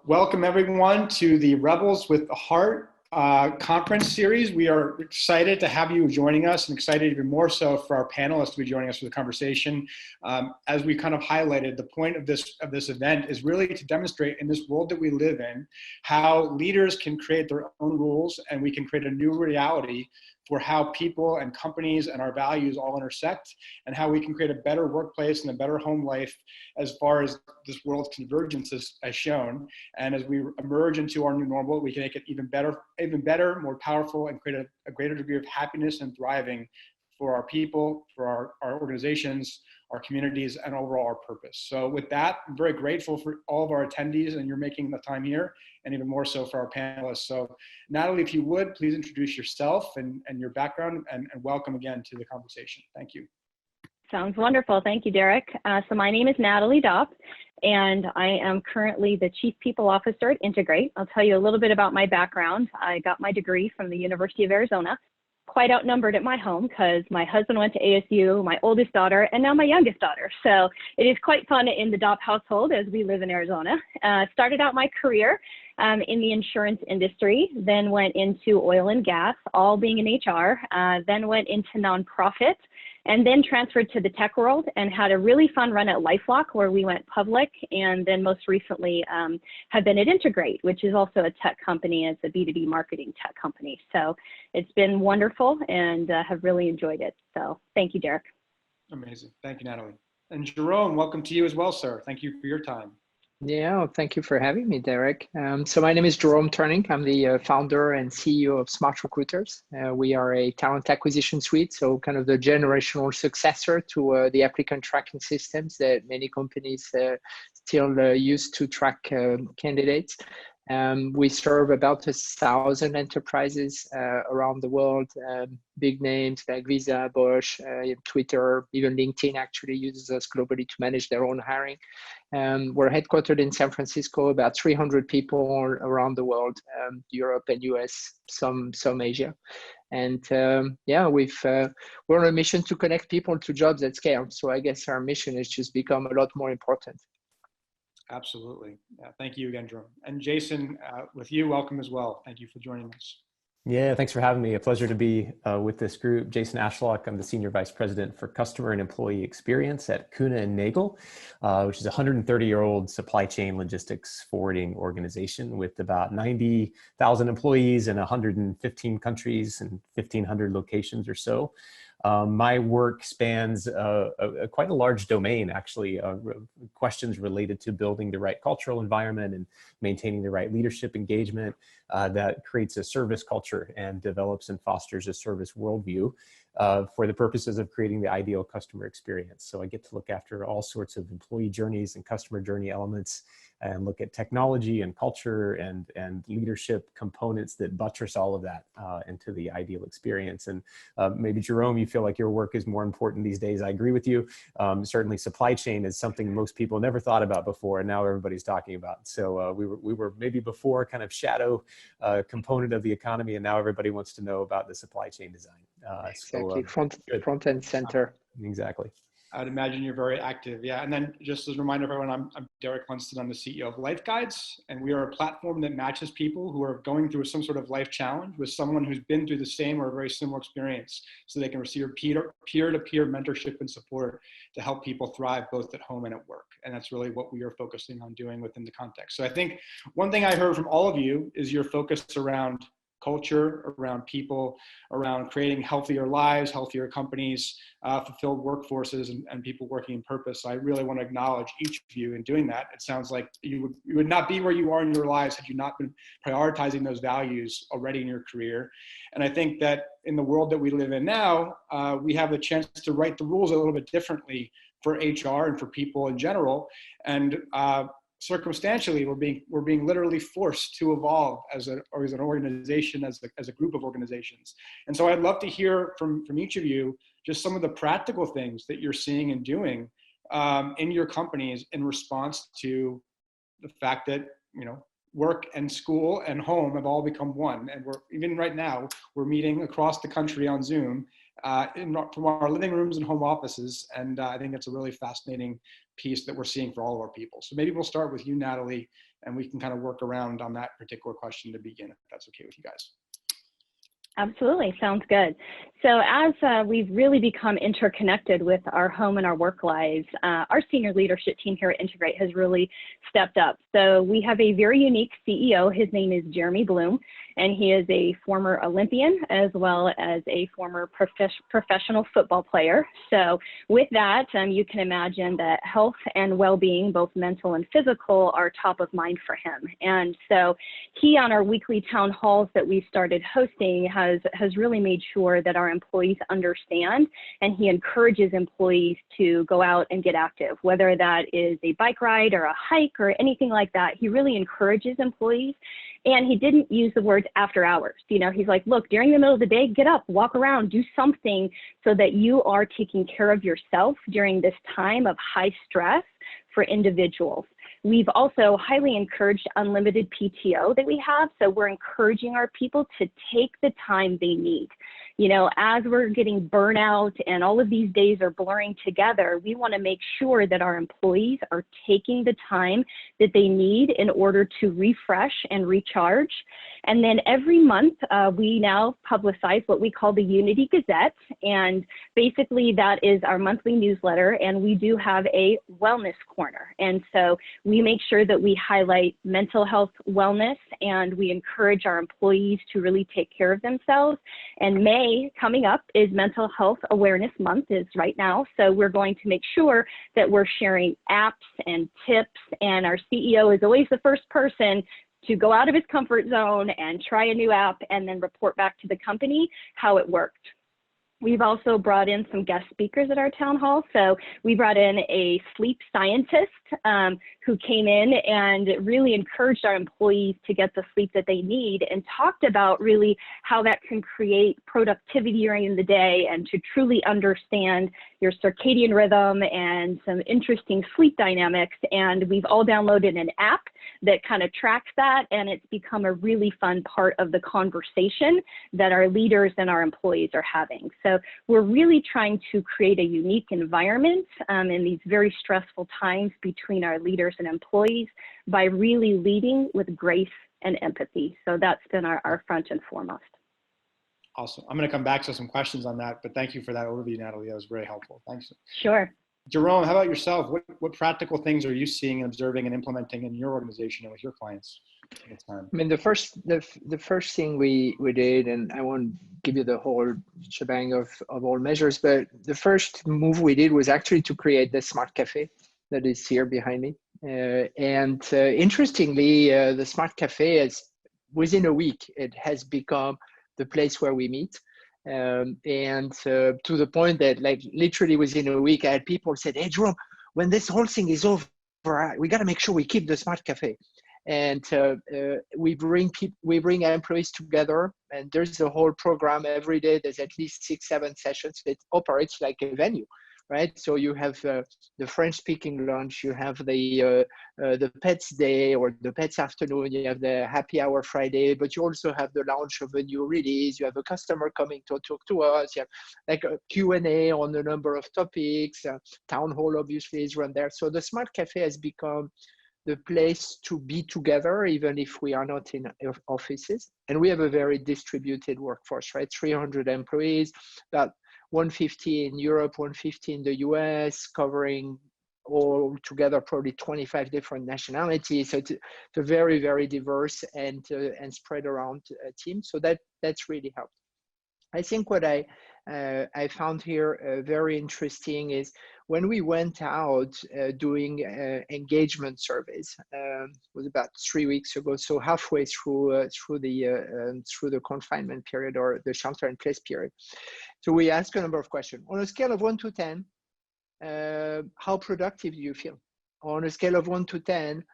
Welcome everyone to the Rebels with a Heart conference series. We are excited to have you joining us and excited even more so for our panelists to be joining us for the conversation. As we kind of highlighted, the point of this event is really to demonstrate in this world that we live in how leaders can create their own rules and we can create a new reality for how people and companies and our values all intersect, and how we can create a better workplace and a better home life as far as this world's convergence has shown. And as we emerge into our new normal, we can make it even better, more powerful, and create a greater degree of happiness and thriving for our people, for our organizations, our communities, and overall our purpose. So with that, I'm very grateful for all of our attendees and you're making the time here, and even more so for our panelists. So Natalie, if you would, please introduce yourself and your background, and welcome again to the conversation. Thank you. Sounds wonderful. Thank you, Derek. So my name is Natalie Dopp, and I am currently the Chief People Officer at Integrate. I'll tell you a little bit about my background. I got my degree from the University of Arizona, quite outnumbered at my home because my husband went to ASU, my oldest daughter, and now my youngest daughter. So it is quite fun in the Dopp household as we live in Arizona. Started out my career in the insurance industry, then went into oil and gas, all being in HR, then went into nonprofit, and then transferred to the tech world and had a really fun run at LifeGuides where we went public, and then most recently have been at Integrate, which is also a tech company. It's a B2B marketing tech company. So it's been wonderful and have really enjoyed it. So thank you, Derek. Amazing. Thank you, Natalie. And Jerome, welcome to you as well, sir. Thank you for your time. Yeah, thank you for having me, Derek. So my name is Jerome Ternynck. I'm the founder and CEO of SmartRecruiters. We are a talent acquisition suite, so kind of the generational successor to the applicant tracking systems that many companies still use to track candidates. We serve about 1,000 enterprises around the world, big names like Visa, Bosch, Twitter, even LinkedIn actually uses us globally to manage their own hiring. We're headquartered in San Francisco, about 300 people around the world, Europe and US, some Asia. And yeah, we're on a mission to connect people to jobs at scale. So I guess our mission has just become a lot more important. Absolutely. Yeah, thank you again, Jerome. And Jason, with you, welcome as well. Thank you for joining us. Yeah, thanks for having me. A pleasure to be with this group. Jason Ashlock, I'm the Senior Vice President for Customer and Employee Experience at Keuhne and Nagel, which is a 130-year-old supply chain logistics forwarding organization with about 90,000 employees in 115 countries and 1,500 locations or so. My work spans quite a large domain, actually, questions related to building the right cultural environment and maintaining the right leadership engagement that creates a service culture and develops and fosters a service worldview for the purposes of creating the ideal customer experience. So I get to look after all sorts of employee journeys and customer journey elements and look at technology and culture and leadership components that buttress all of that into the ideal experience. And maybe Jerome, you feel like your work is more important these days. I agree with you. Certainly supply chain is something most people never thought about before, and now everybody's talking about. So we were maybe before kind of shadow component of the economy, and now everybody wants to know about the supply chain design. Exactly, front and center. Exactly. I would imagine you're very active. Yeah. And then just as a reminder for everyone, I'm Derek Lundsten. I'm the CEO of LifeGuides, and we are a platform that matches people who are going through some sort of life challenge with someone who's been through the same or a very similar experience, so they can receive peer-to-peer mentorship and support to help people thrive both at home and at work. And that's really what we are focusing on doing within the context. So I think one thing I heard from all of you is your focus around culture, around people, around creating healthier lives, healthier companies, fulfilled workforces, and people working in purpose. So I really want to acknowledge each of you in doing that. It sounds like you would not be where you are in your lives had you not been prioritizing those values already in your career. And I think that in the world that we live in now, we have the chance to write the rules a little bit differently for HR and for people in general. And circumstantially, we're being literally forced to evolve as an organization, as a group of organizations. And so I'd love to hear from each of you just some of the practical things that you're seeing and doing in your companies in response to the fact that, you know, work and school and home have all become one. And even right now, we're meeting across the country on Zoom, from our living rooms and home offices. And I think it's a really fascinating piece that we're seeing for all of our people. So maybe we'll start with you, Natalie, and we can kind of work around on that particular question to begin, if that's okay with you guys. Absolutely, sounds good. So as we've really become interconnected with our home and our work lives, our senior leadership team here at Integrate has really stepped up. So we have a very unique CEO. His name is Jeremy Bloom, and he is a former Olympian as well as a former professional football player. So with that, you can imagine that health and well-being, both mental and physical, are top of mind for him. And so he, on our weekly town halls that we started hosting, has really made sure that our employees understand, and he encourages employees to go out and get active, whether that is a bike ride or a hike or anything like that. He really encourages employees, and he didn't use the words after hours. You know, he's like, look, during the middle of the day, get up, walk around, do something so that you are taking care of yourself during this time of high stress for individuals. We've also highly encouraged unlimited PTO that we have. So we're encouraging our people to take the time they need. You know, as we're getting burnout and all of these days are blurring together, we want to make sure that our employees are taking the time that they need in order to refresh and recharge. And then every month, we now publicize what we call the Unity Gazette. And basically that is our monthly newsletter. And we do have a wellness corner. And so we make sure that we highlight mental health wellness, and we encourage our employees to really take care of themselves. And May coming up is Mental Health Awareness Month is right now. So we're going to make sure that we're sharing apps and tips, and our CEO is always the first person to go out of his comfort zone and try a new app and then report back to the company how it worked. We've also brought in some guest speakers at our town hall. So we brought in a sleep scientist who came in and really encouraged our employees to get the sleep that they need, and talked about really how that can create productivity during the day and to truly understand your circadian rhythm and some interesting sleep dynamics. And we've all downloaded an app that kind of tracks that, and it's become a really fun part of the conversation that our leaders and our employees are having. So we're really trying to create a unique environment in these very stressful times between our leaders and employees by really leading with grace and empathy. So that's been our front and foremost. Awesome. I'm going to come back to some questions on that, but thank you for that overview, Natalie. That was very helpful. Thanks. Sure. Jerome, how about yourself? What practical things are you seeing and observing and implementing in your organization and with your clients at the time? I mean, the first thing we did, and I won't give you the whole shebang of all measures, but the first move we did was actually to create the Smart Cafe that is here behind me. Interestingly, the Smart Cafe is, within a week, it has become the place where we meet. To the point that, like, literally within a week, I had people said, hey, Jerome, when this whole thing is over, we got to make sure we keep the Smart Cafe. And we bring our employees together, and there's a whole program every day. There's at least 6-7 sessions. It operates like a venue, right? So you have the French-speaking lunch, you have the pets day or the pets afternoon, you have the happy hour Friday, but you also have the launch of a new release. You have a customer coming to talk to us. You have like a Q&A on a number of topics. Town hall obviously is run there. So the Smart Cafe has become the place to be together, even if we are not in offices. And we have a very distributed workforce, right? 300 employees, about 150 in Europe, 150 in the US, covering all together probably 25 different nationalities. So it's a very, very diverse and spread around team. So that's really helped. I think what I found here very interesting is when we went out doing engagement surveys, was about 3 weeks ago, so halfway through the confinement period or the shelter-in-place period. So we asked a number of questions. On a scale of 1 to 10, how productive do you feel? On a scale of 1 to 10,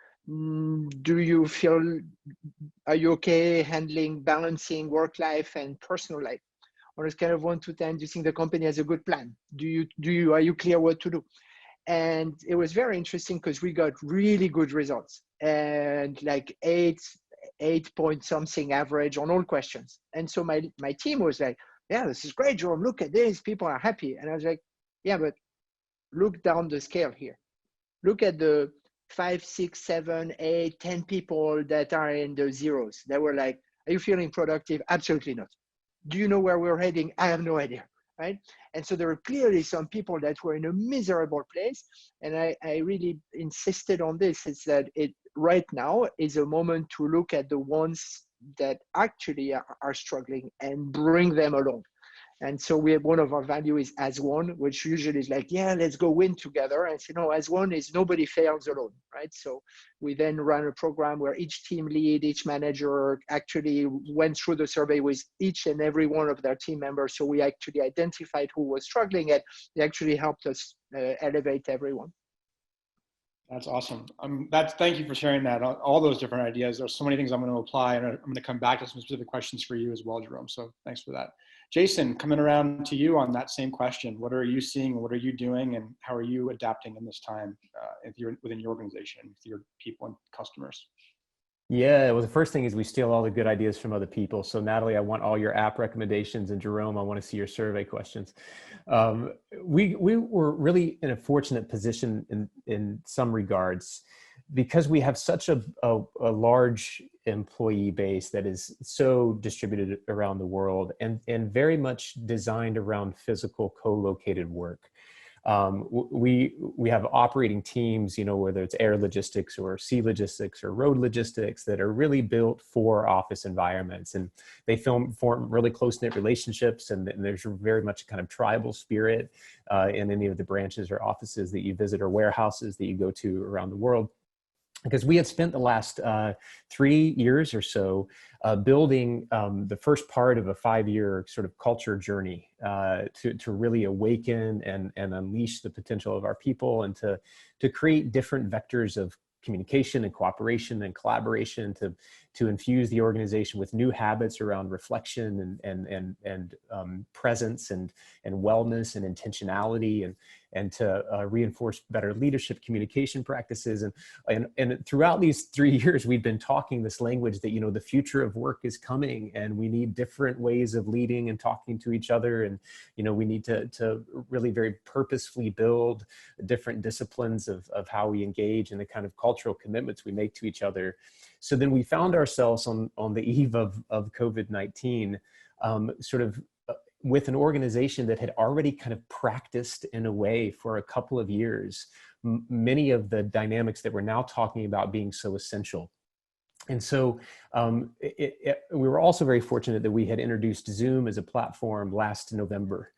are you okay handling balancing work life and personal life? On a scale of 1 to 10, do you think the company has a good plan? Are you clear what to do? And it was very interesting because we got really good results, and like 8 point something average on all questions. And so my team was like, yeah, this is great, Jerome. Look at this. People are happy. And I was like, yeah, but look down the scale here. Look at the 5, 6, 7, 8, 10 people that are in the zeros. They were like, are you feeling productive? Absolutely not. Do you know where we're heading? I have no idea, right? And so there were clearly some people that were in a miserable place. And I really insisted on this, is that it right now is a moment to look at the ones that actually are struggling and bring them along. And so we have, one of our values is as one, which usually is like, yeah, let's go win together. And so, no, as one is nobody fails alone, right? So we then run a program where each team lead, each manager actually went through the survey with each and every one of their team members. So we actually identified who was struggling, and it actually helped us elevate everyone. That's awesome. Thank you for sharing that. All those different ideas. There's so many things I'm going to apply, and I'm going to come back to some specific questions for you as well, Jerome. So thanks for that. Jason, coming around to you on that same question. What are you seeing? What are you doing? And how are you adapting in this time within your organization, with your people and customers? Yeah, well, the first thing is we steal all the good ideas from other people. So Natalie, I want all your app recommendations, and Jerome, I want to see your survey questions. We were really in a fortunate position in some regards, because we have such a large employee base that is so distributed around the world, and very much designed around physical co-located work. We have operating teams, whether it's air logistics or sea logistics or road logistics, that are really built for office environments, and they form really close-knit relationships, and there's very much a kind of tribal spirit in any of the branches or offices that you visit, or warehouses that you go to around the world. Because we had spent the last 3 years or so building the first part of a 5-year sort of culture journey to really awaken and unleash the potential of our people, and to create different vectors of communication and cooperation and collaboration, to infuse the organization with new habits around reflection and presence and wellness and intentionality, and to reinforce better leadership communication practices. And throughout these 3 years, we've been talking this language that, the future of work is coming, and we need different ways of leading and talking to each other. And, we need to really very purposefully build different disciplines of how we engage, and the kind of cultural commitments we make to each other. So then we found ourselves on the eve of COVID-19, sort of with an organization that had already kind of practiced in a way for a couple of years, many of the dynamics that we're now talking about being so essential. And so we were also very fortunate that we had introduced Zoom as a platform last November.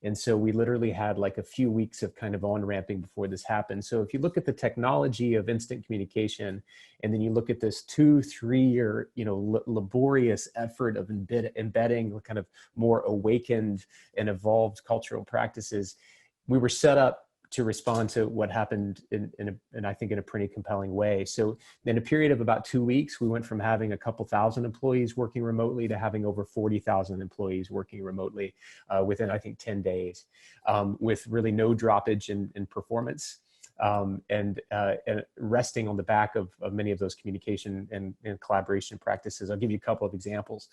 And so we literally had like a few weeks of kind of on-ramping before this happened. So if you look at the technology of instant communication, and then you look at this 2-3 year, laborious effort of embedding kind of more awakened and evolved cultural practices, we were set up to respond to what happened in I think in a pretty compelling way. So in a period of about 2 weeks, we went from having a couple thousand employees working remotely to having over 40,000 employees working remotely within, I think, 10 days, with really no droppage in performance. And resting on the back of many of those communication and collaboration practices. I'll give you a couple of examples.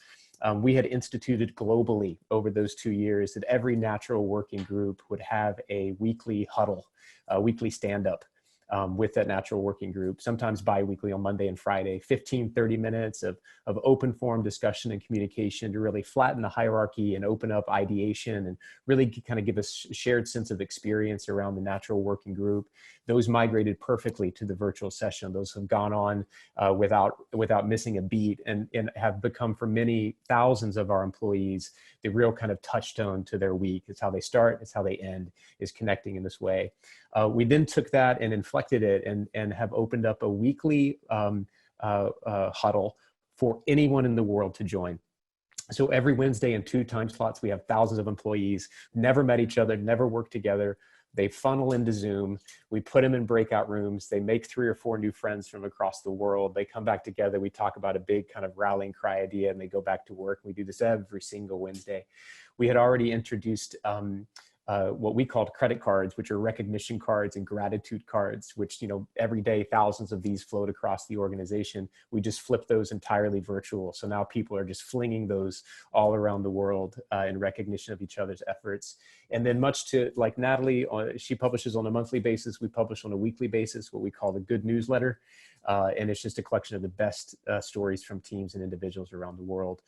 We had instituted globally over those 2 years that every natural working group would have a weekly huddle, a weekly stand-up with that natural working group, sometimes bi-weekly on Monday and Friday, 15-30 minutes of open forum discussion and communication to really flatten the hierarchy and open up ideation, and really kind of give us a shared sense of experience around the natural working group. Those migrated perfectly to the virtual session. Those have gone on without missing a beat, and have become, for many thousands of our employees, the real kind of touchstone to their week. It's how they start, it's how they end, is connecting in this way. We then took that and inflected it, and have opened up a weekly huddle for anyone in the world to join. So every Wednesday in 2 time slots, we have thousands of employees, never met each other, never worked together. They funnel into Zoom. We put them in breakout rooms. They make 3 or 4 new friends from across the world. They come back together. We talk about a big kind of rallying cry idea, and they go back to work. We do this every single Wednesday. We had already introduced what we called credit cards, which are recognition cards and gratitude cards, which, every day thousands of these float across the organization. We just flipped those entirely virtual. So now people are just flinging those all around the world in recognition of each other's efforts. And then much to like Natalie, she publishes on a monthly basis. We publish on a weekly basis, what we call the Good Newsletter. And it's just a collection of the best stories from teams and individuals around the world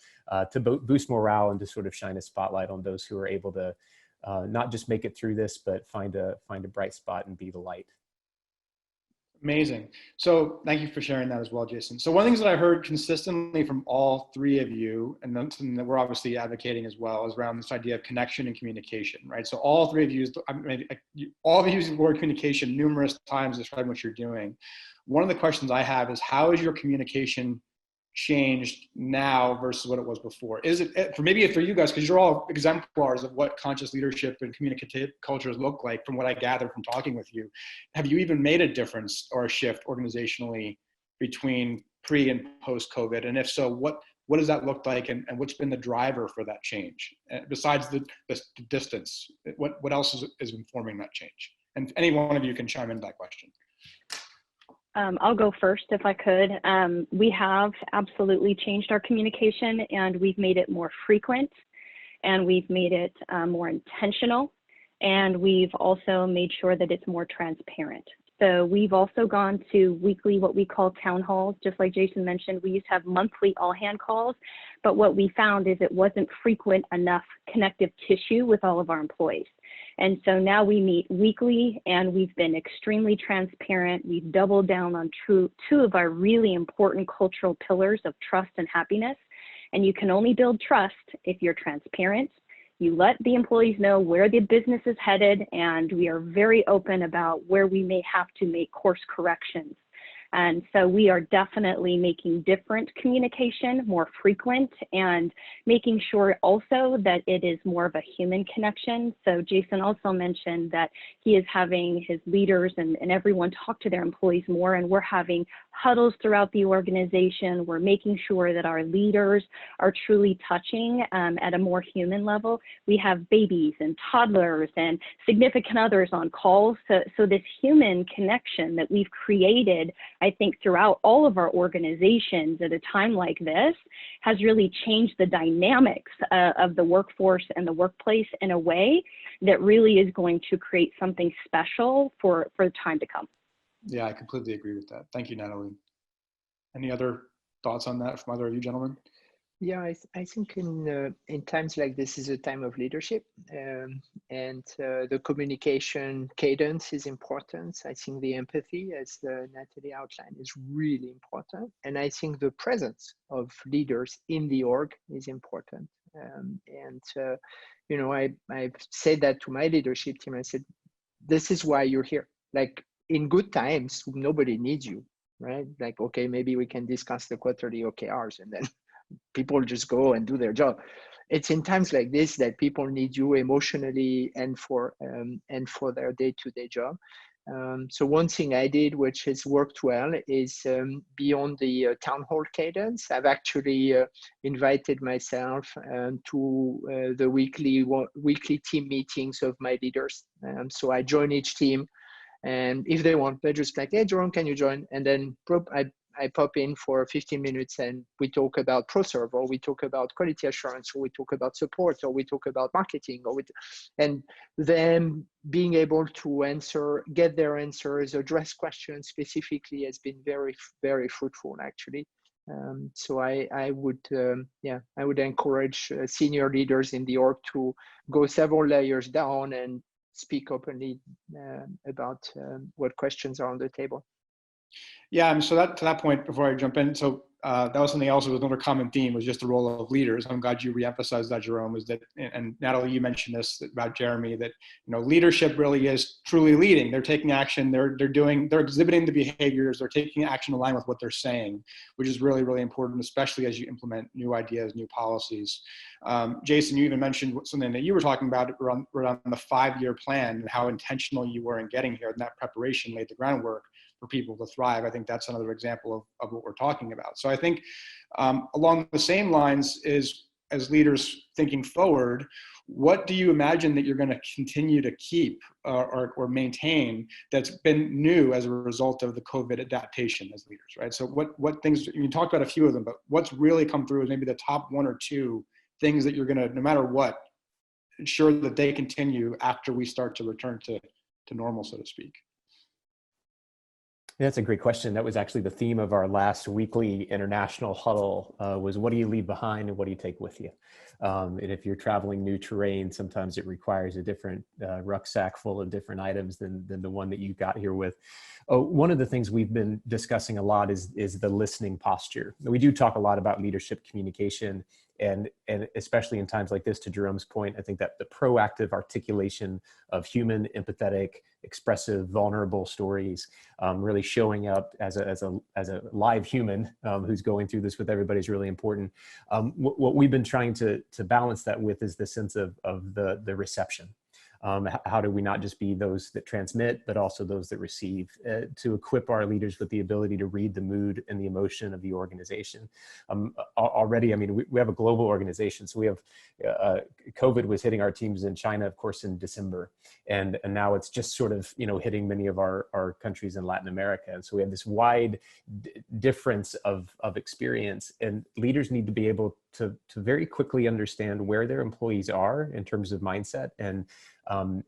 to boost morale and to sort of shine a spotlight on those who are able to not just make it through this, but find a bright spot and be the light. Amazing. So thank you for sharing that as well, Jason. So one of the things that I heard consistently from all three of you, and something that we're obviously advocating as well, is around this idea of connection and communication, right? So all three of you, all of you use the word communication numerous times describing what you're doing. One of the questions I have is, how is your communication changed now versus what it was before? Is it for maybe for you guys, because you're all exemplars of what conscious leadership and communicative cultures look like from what I gather from talking with you, have you even made a difference or a shift organizationally between pre and post COVID? And if so, what does that look like, and what's been the driver for that change besides the distance? What else is informing that change? And any one of you can chime into that question. I'll go first if I could. We have absolutely changed our communication, and we've made it more frequent, and we've made it more intentional, and we've also made sure that it's more transparent. So we've also gone to weekly, what we call town halls. Just like Jason mentioned, we used to have monthly all-hand calls, but what we found is it wasn't frequent enough connective tissue with all of our employees. And so now we meet weekly, and we've been extremely transparent. We've doubled down on two of our really important cultural pillars of trust and happiness. And you can only build trust if you're transparent. You let the employees know where the business is headed, and we are very open about where we may have to make course corrections. And so we are definitely making different communication more frequent, and making sure also that it is more of a human connection. So Jason also mentioned that he is having his leaders and everyone talk to their employees more, and we're having huddles throughout the organization. We're making sure that our leaders are truly touching at a more human level. We have babies and toddlers and significant others on calls. So this human connection that we've created, I think, throughout all of our organizations at a time like this, has really changed the dynamics of the workforce and the workplace in a way that really is going to create something special for the time to come. Yeah, I completely agree with that. Thank you, Natalie. Any other thoughts on that from either of you gentlemen? Yeah, I think in times like this is a time of leadership, and the communication cadence is important. I think the empathy, as Natalie outlined, is really important. And I think the presence of leaders in the org is important. I've said that to my leadership team. I said, this is why you're here. Like, in good times, nobody needs you, right? Like, okay, maybe we can discuss the quarterly OKRs, and then people just go and do their job. It's in times like this that people need you emotionally and for their day-to-day job. So one thing I did, which has worked well, is beyond the town hall cadence, I've actually invited myself to the weekly team meetings of my leaders. So I join each team, and if they want, they're just like, hey, Jerome, can you join? And then I pop in for 15 minutes, and we talk about ProServe, or we talk about quality assurance, or we talk about support, or we talk about marketing, and them being able to get their answers, address questions specifically, has been very, very fruitful, actually. So I would encourage senior leaders in the org to go several layers down and speak openly about what questions are on the table. Yeah, and so to that point, before I jump in, so that was something else that was another common theme, was just the role of leaders. I'm glad you reemphasized that, Jerome, is that, and Natalie, you mentioned this about Jeremy, that leadership really is truly leading. They're taking action, they're exhibiting the behaviors, they're taking action aligned with what they're saying, which is really, really important, especially as you implement new ideas, new policies. Jason, you even mentioned something that you were talking about around the 5-year plan and how intentional you were in getting here, and that preparation laid the groundwork for people to thrive. I think that's another example of what we're talking about. So I think along the same lines is, as leaders thinking forward, what do you imagine that you're going to continue to keep or maintain that's been new as a result of the COVID adaptation as leaders, right? So what things, you talked about a few of them, but what's really come through is maybe the top one or two things that you're going to, no matter what, ensure that they continue after we start to return to normal, so to speak? That's a great question. That was actually the theme of our last weekly international huddle, was what do you leave behind and what do you take with you? And if you're traveling new terrain, sometimes it requires a different rucksack full of different items than the one that you got here with. One of the things we've been discussing a lot is the listening posture. We do talk a lot about leadership communication, and especially in times like this, to Jerome's point, I think that the proactive articulation of human, empathetic, expressive, vulnerable stories, really showing up as a live human who's going through this with everybody is really important. What we've been trying to balance that with is the sense of the reception. How do we not just be those that transmit, but also those that receive, to equip our leaders with the ability to read the mood and the emotion of the organization. Already, I mean, we have a global organization, so we have, COVID was hitting our teams in China, of course, in December, and now it's just sort of, hitting many of our countries in Latin America. And so we have this wide difference of experience, and leaders need to be able to very quickly understand where their employees are in terms of mindset and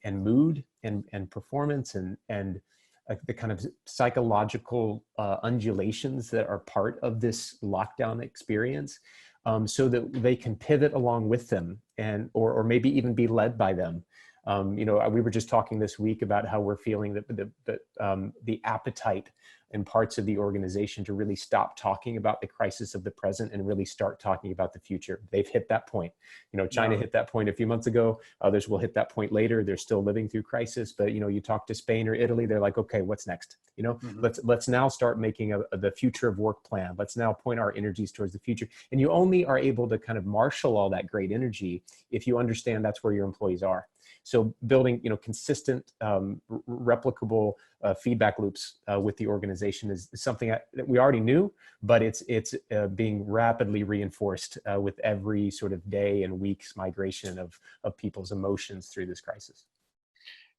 mood and performance and the kind of psychological undulations that are part of this lockdown experience, so that they can pivot along with them or maybe even be led by them. We were just talking this week about how we're feeling that the appetite in parts of the organization to really stop talking about the crisis of the present and really start talking about the future. They've hit that point. China hit that point a few months ago. Others will hit that point later. They're still living through crisis, but you talk to Spain or Italy, they're like, okay, what's next? Let's now start making the future of work plan. Let's now point our energies towards the future. And you only are able to kind of marshal all that great energy if you understand that's where your employees are. So building, consistent, replicable feedback loops with the organization is something that we already knew, but it's being rapidly reinforced with every sort of day and week's migration of people's emotions through this crisis.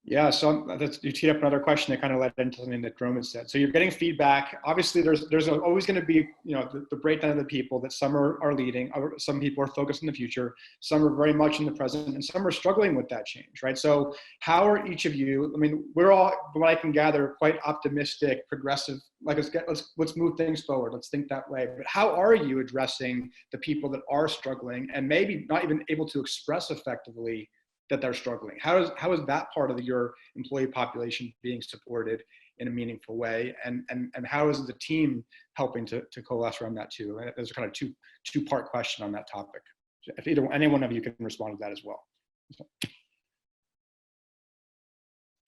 Yeah, so you teed up another question that kind of led into something that Jerome had said. So you're getting feedback. Obviously, there's always going to be, the breakdown of the people, that some are leading, some people are focused on the future, some are very much in the present, and some are struggling with that change, right? So how are each of you, I mean, we're all, from what I can gather, quite optimistic, progressive, like let's move things forward, let's think that way. But how are you addressing the people that are struggling and maybe not even able to express effectively that they're struggling? How is that part of your employee population being supported in a meaningful way? And how is the team helping to coalesce around that too? There's a kind of two-part question on that topic. If any one of you can respond to that as well.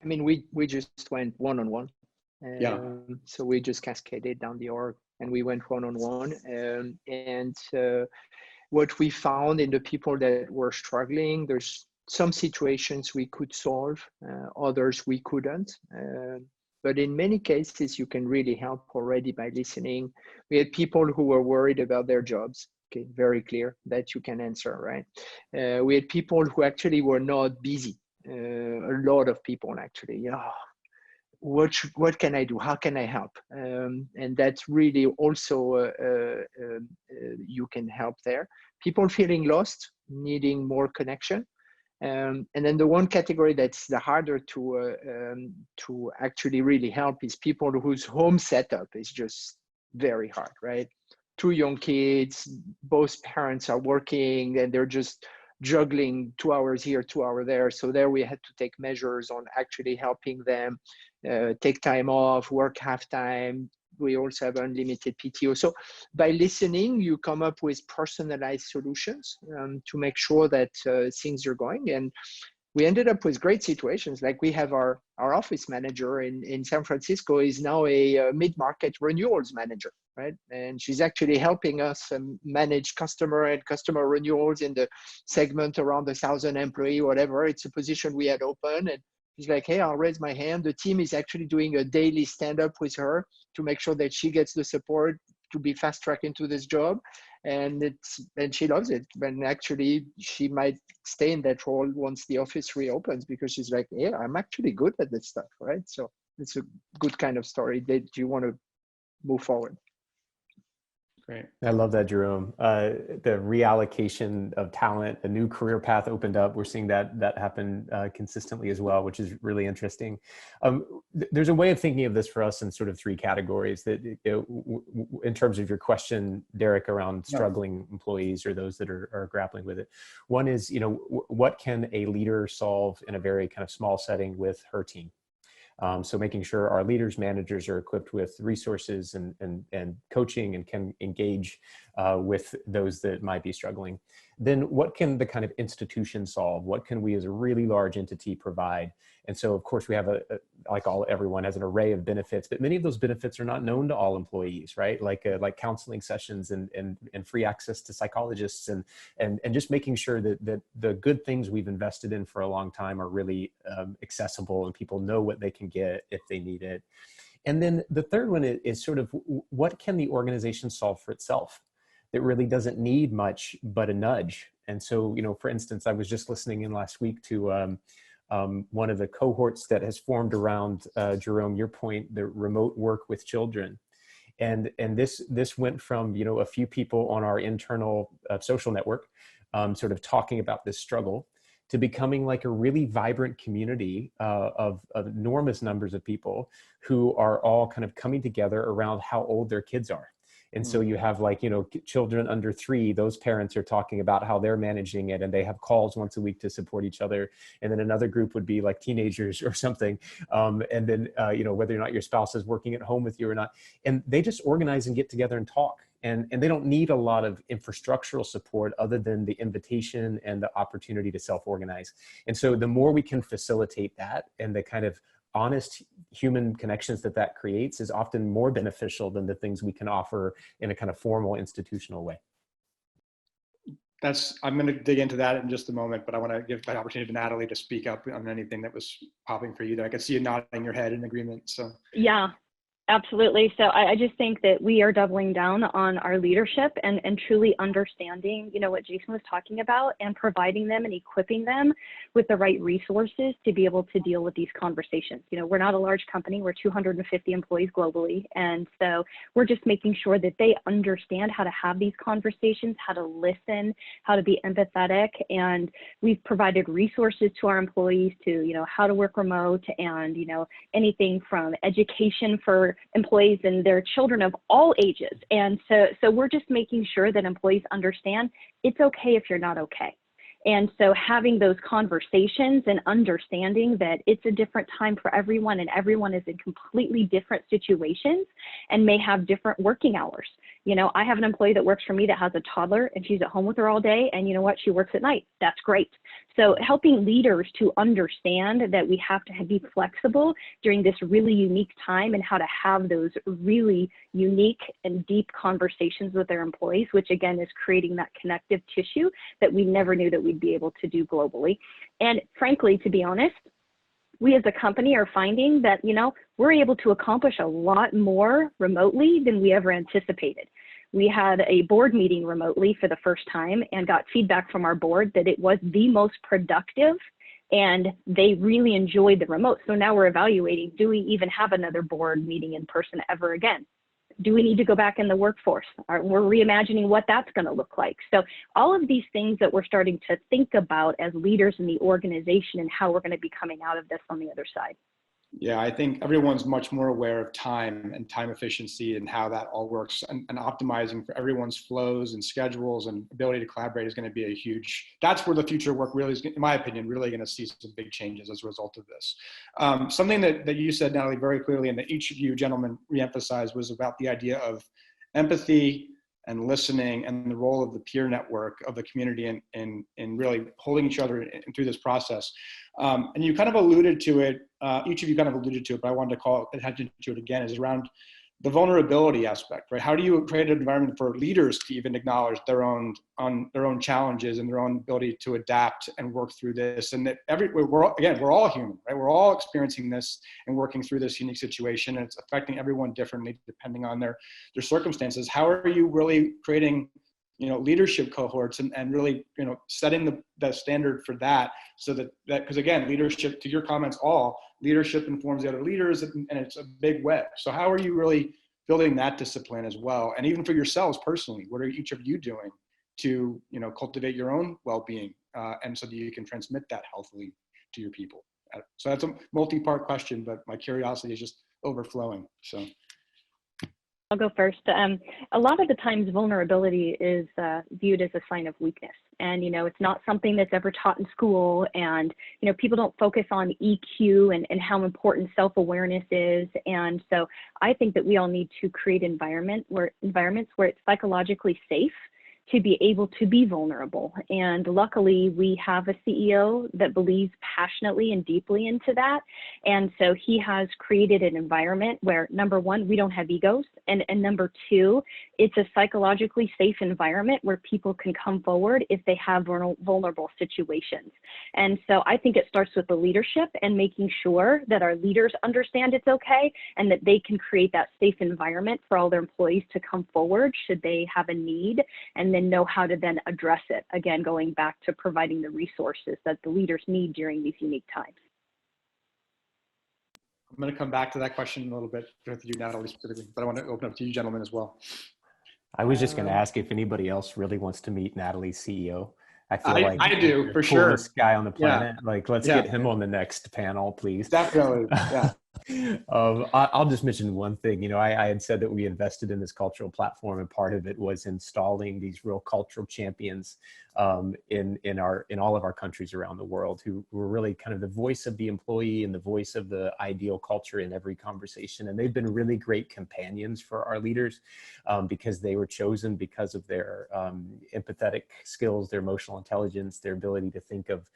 I mean, we just went one-on-one. So we just cascaded down the org and we went one-on-one. What we found in the people that were struggling, there's some situations we could solve, others we couldn't. But in many cases, you can really help already by listening. We had people who were worried about their jobs. Okay, very clear that you can answer, right? We had people who actually were not busy. A lot of people actually, what can I do? How can I help? And that's really also, you can help there. People feeling lost, needing more connection. And then the one category that's the harder to actually really help is people whose home setup is just very hard, right? 2 young kids, both parents are working and they're just juggling 2 hours here, 2 hours there. So there we had to take measures on actually helping them take time off, work half time. We also have unlimited PTO. So by listening, you come up with personalized solutions to make sure that things are going. And we ended up with great situations. Like we have our office manager in San Francisco is now a mid-market renewals manager, right? And she's actually helping us manage customer renewals in the segment around 1,000 employee, whatever. It's a position we had open. And she's like, hey, I'll raise my hand. The team is actually doing a daily stand-up with her to make sure that she gets the support to be fast-tracked into this job. and she loves it. And actually, she might stay in that role once the office reopens, because she's like, yeah, I'm actually good at this stuff, right? So it's a good kind of story that you want to move forward. Great. I love that, Jerome. The reallocation of talent, a new career path opened up. We're seeing that happen consistently as well, which is really interesting. There's a way of thinking of this for us in sort of three categories that, in terms of your question, Derek, around struggling employees or those that are grappling with it. One is, what can a leader solve in a very kind of small setting with her team? So making sure our leaders, managers are equipped with resources and coaching and can engage with those that might be struggling. Then what can the kind of institution solve? What can we as a really large entity provide? And so of course we have everyone has an array of benefits, but many of those benefits are not known to all employees, right? Like counseling sessions and free access to psychologists and just making sure that the good things we've invested in for a long time are really accessible and people know what they can get if they need it. And then the third one is sort of, what can the organization solve for itself that really doesn't need much but a nudge? And so, for instance, I was just listening in last week to one of the cohorts that has formed around, Jerome, your point, the remote work with children. And this went from, a few people on our internal social network sort of talking about this struggle to becoming like a really vibrant community of enormous numbers of people who are all kind of coming together around how old their kids are. And so you have children under 3, those parents are talking about how they're managing it and they have calls once a week to support each other. And then another group would be like teenagers or something. And then, whether or not your spouse is working at home with you or not, and they just organize and get together and talk. And they don't need a lot of infrastructural support other than the invitation and the opportunity to self-organize. And so the more we can facilitate that and the kind of honest human connections that creates is often more beneficial than the things we can offer in a kind of formal institutional way. I'm going to dig into that in just a moment, but I want to give that opportunity to Natalie to speak up on anything that was popping for you there. I could see you nodding your head in agreement. So yeah. Absolutely. So I just think that we are doubling down on our leadership and truly understanding, what Jason was talking about and providing them and equipping them with the right resources to be able to deal with these conversations. We're not a large company. We're 250 employees globally. And so we're just making sure that they understand how to have these conversations, how to listen, how to be empathetic. And we've provided resources to our employees to, how to work remote and, anything from education for employees and their children of all ages. And so we're just making sure that employees understand it's okay if you're not okay. And so having those conversations and understanding that it's a different time for everyone and everyone is in completely different situations and may have different working hours. I have an employee that works for me that has a toddler and she's at home with her all day. And you know what? She works at night. That's great. So helping leaders to understand that we have to be flexible during this really unique time and how to have those really unique and deep conversations with their employees, which again is creating that connective tissue that we never knew that we'd be able to do globally. And frankly, to be honest, we as a company are finding that, we're able to accomplish a lot more remotely than we ever anticipated. We had a board meeting remotely for the first time and got feedback from our board that it was the most productive and they really enjoyed the remote. So now we're evaluating, do we even have another board meeting in person ever again? Do we need to go back in the workforce? We're reimagining what that's going to look like. So all of these things that we're starting to think about as leaders in the organization and how we're going to be coming out of this on the other side. Yeah, I think everyone's much more aware of time and time efficiency and how that all works, and optimizing for everyone's flows and schedules and ability to collaborate is going to be that's where the future of work really is, in my opinion, really going to see some big changes as a result of this. Something that you said, Natalie, very clearly, and that each of you gentlemen reemphasized was about the idea of empathy and listening and the role of the peer network of the community in really holding each other through this process. And you kind of alluded to it, each of you kind of alluded to it, but I wanted to call attention to it again, is around the vulnerability aspect, right? How do you create an environment for leaders to even acknowledge their own challenges and their own ability to adapt and work through this? And that we're all human, right? We're all experiencing this and working through this unique situation, and it's affecting everyone differently depending on their circumstances. How are you really creating leadership cohorts and really, setting the standard for that, so that because again, leadership, to your comments, leadership informs the other leaders, and it's a big web. So how are you really building that discipline as well? And even for yourselves personally, what are each of you doing to, cultivate your own well-being, and so that you can transmit that healthily to your people? So that's a multi-part question, but my curiosity is just overflowing. So I'll go first. A lot of the times vulnerability is viewed as a sign of weakness. And, it's not something that's ever taught in school. And, people don't focus on EQ and how important self-awareness is. And so I think that we all need to create environments where it's psychologically safe to be able to be vulnerable. And luckily, we have a CEO that believes passionately and deeply into that. And so he has created an environment where, number one, we don't have egos. And number two, it's a psychologically safe environment where people can come forward if they have vulnerable situations. And so I think it starts with the leadership and making sure that our leaders understand it's okay and that they can create that safe environment for all their employees to come forward should they have a need, and then know how to then address it. Again, going back to providing the resources that the leaders need during these unique times. I'm going to come back to that question in a little bit with you, Natalie, specifically, but I want to open up to you gentlemen as well. I was just going to ask if anybody else really wants to meet Natalie's CEO. I feel like I do, for sure. Coolest guy on the planet. Yeah. Like, let's get him on the next panel, please. Definitely. Yeah. I'll just mention one thing. I had said that we invested in this cultural platform, and part of it was installing these real cultural champions in all of our countries around the world, who were really kind of the voice of the employee and the voice of the ideal culture in every conversation. And they've been really great companions for our leaders because they were chosen because of their empathetic skills, their emotional intelligence, their ability to think of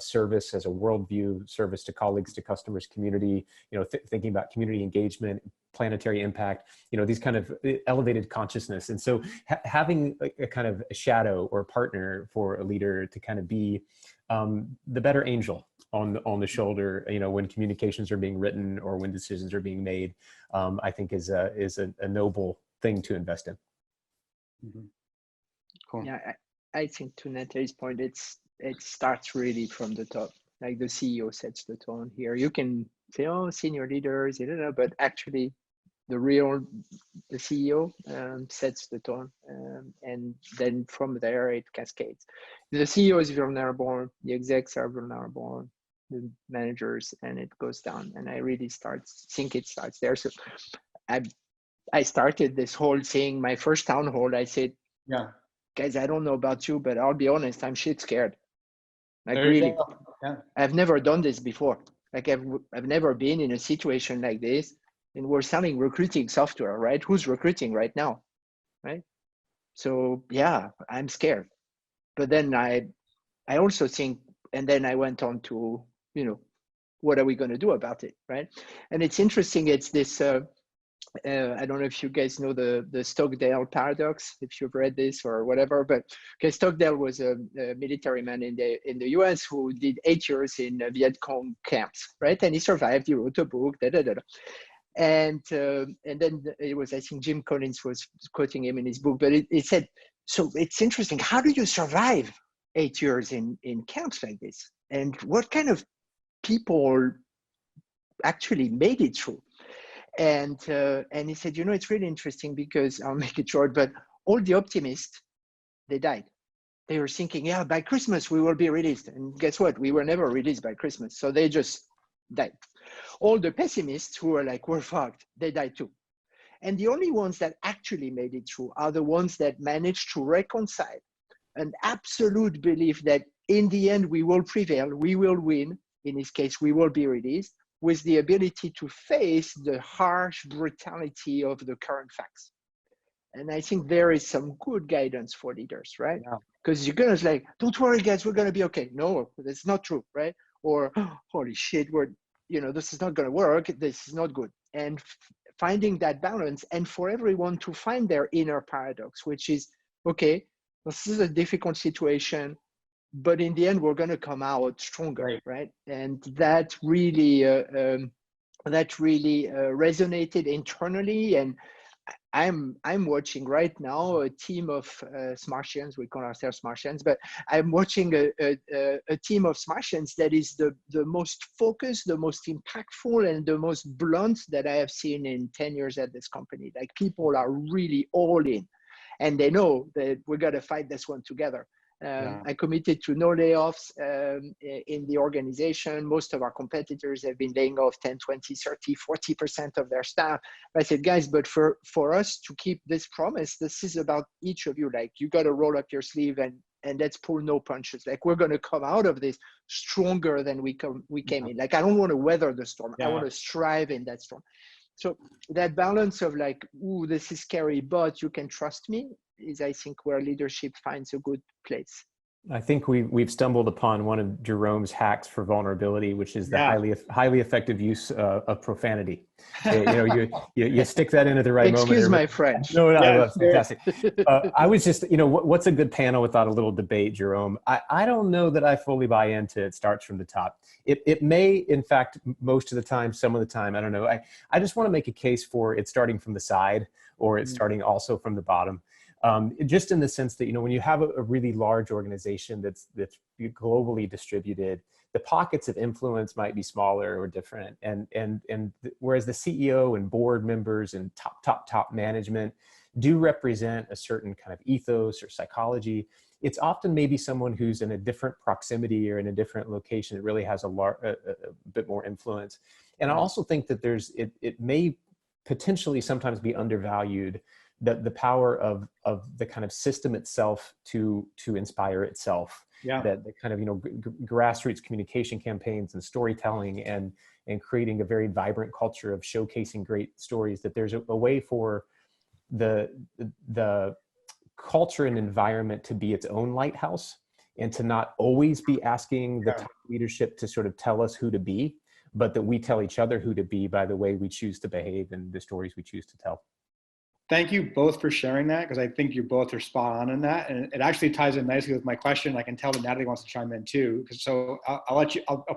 service as a worldview, service to colleagues, to customers, community, thinking about community engagement, planetary impact, these kind of elevated consciousness. And so having a kind of a shadow or a partner for a leader to kind of be the better angel on the shoulder, when communications are being written or when decisions are being made, I think is a noble thing to invest in. Mm-hmm. Cool. Yeah, I think to Natalie's point, it starts really from the top. Like the CEO sets the tone here. You can say, oh, senior leaders, but actually the CEO sets the tone. And then from there, it cascades. The CEO is vulnerable, the execs are vulnerable, the managers, and it goes down. And I really think it starts there. So I started this whole thing, my first town hall, I said, yeah, guys, I don't know about you, but I'll be honest, I'm shit scared. Like there really, yeah. I've never done this before. Like I've never been in a situation like this. And we're selling recruiting software, right? Who's recruiting right now, right? So yeah, I'm scared. But then I also think, and then I went on to, what are we going to do about it, right? And it's interesting. It's this. I don't know if you guys know the Stockdale paradox, if you've read this or whatever, but okay, Stockdale was a military man in the US who did 8 years in Viet Cong camps, right? And he survived, he wrote a book, And then it was, I think Jim Collins was quoting him in his book, but it said, so it's interesting, how do you survive 8 years in camps like this? And what kind of people actually made it through? And he said, it's really interesting because, I'll make it short, but all the optimists, they died. They were thinking, yeah, by Christmas we will be released. And guess what? We were never released by Christmas. So they just died. All the pessimists who were like, we're fucked, they died too. And the only ones that actually made it through are the ones that managed to reconcile an absolute belief that in the end we will prevail, we will win. In this case, we will be released, with the ability to face the harsh brutality of the current facts. And I think there is some good guidance for leaders, right? Because you're gonna say, don't worry guys, we're gonna be okay. No, that's not true, right? Or, oh, holy shit, this is not gonna work, this is not good. And finding that balance, and for everyone to find their inner paradox, which is, okay, this is a difficult situation, but in the end, we're going to come out stronger, right? And that really resonated internally. And I'm watching right now a team of Smartians. We call ourselves Smartians, but I'm watching a team of Smartians that is the most focused, the most impactful, and the most blunt that I have seen in 10 years at this company. Like, people are really all in, and they know that we got to fight this one together. I committed to no layoffs in the organization. Most of our competitors have been laying off 10, 20, 30, 40% of their staff. I said, guys, but for us to keep this promise, this is about each of you. Like, you got to roll up your sleeve and let's pull no punches. Like, we're going to come out of this stronger than we came in. Like, I don't want to weather the storm. I want to strive in that storm. So that balance of like, ooh, this is scary, but you can trust me, is, I think, where leadership finds a good place. I think we've stumbled upon one of Jerome's hacks for vulnerability, which is the highly effective use of profanity. You stick that in at the right moment. Excuse my French. No, that's fantastic. I was just, what's a good panel without a little debate, Jerome? I don't know that I fully buy into it starts from the top. It may, in fact, most of the time, some of the time, I don't know. I just want to make a case for it starting from the side, or it's starting also from the bottom. Just in the sense that, when you have a really large organization that's globally distributed, the pockets of influence might be smaller or different. And whereas the CEO and board members and top management do represent a certain kind of ethos or psychology, it's often maybe someone who's in a different proximity or in a different location that really has a bit more influence. And I also think that it may potentially sometimes be undervalued, the power of the kind of system itself to inspire itself. That the kind of grassroots communication campaigns and storytelling and creating a very vibrant culture of showcasing great stories, that there's a way for the culture and environment to be its own lighthouse, and to not always be asking the top leadership to sort of tell us who to be, but that we tell each other who to be by the way we choose to behave and the stories we choose to tell. Thank you both for sharing that, because I think you both are spot on in that. And it actually ties in nicely with my question. I can tell that Natalie wants to chime in too. So I'll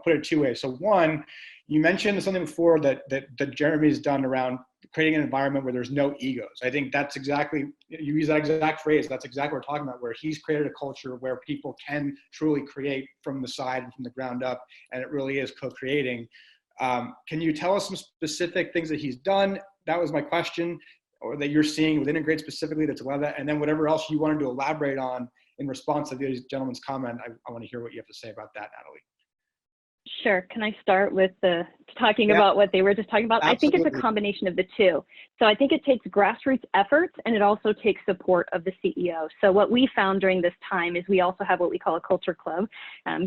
put it two ways. So one, you mentioned something before that Jeremy's done around creating an environment where there's no egos. I think that's exactly, you use that exact phrase. That's exactly what we're talking about, where he's created a culture where people can truly create from the side and from the ground up. And it really is co-creating. Can you tell us some specific things that he's done? That was my question. Or that you're seeing with Integrate specifically that's allowed that, and then whatever else you wanted to elaborate on in response to these gentlemen's comment, I want to hear what you have to say about that, Natalie. Sure. Can I start with talking about what they were just talking about? Absolutely. I think it's a combination of the two. So I think it takes grassroots efforts, and it also takes support of the CEO. So what we found during this time is we also have what we call a culture club.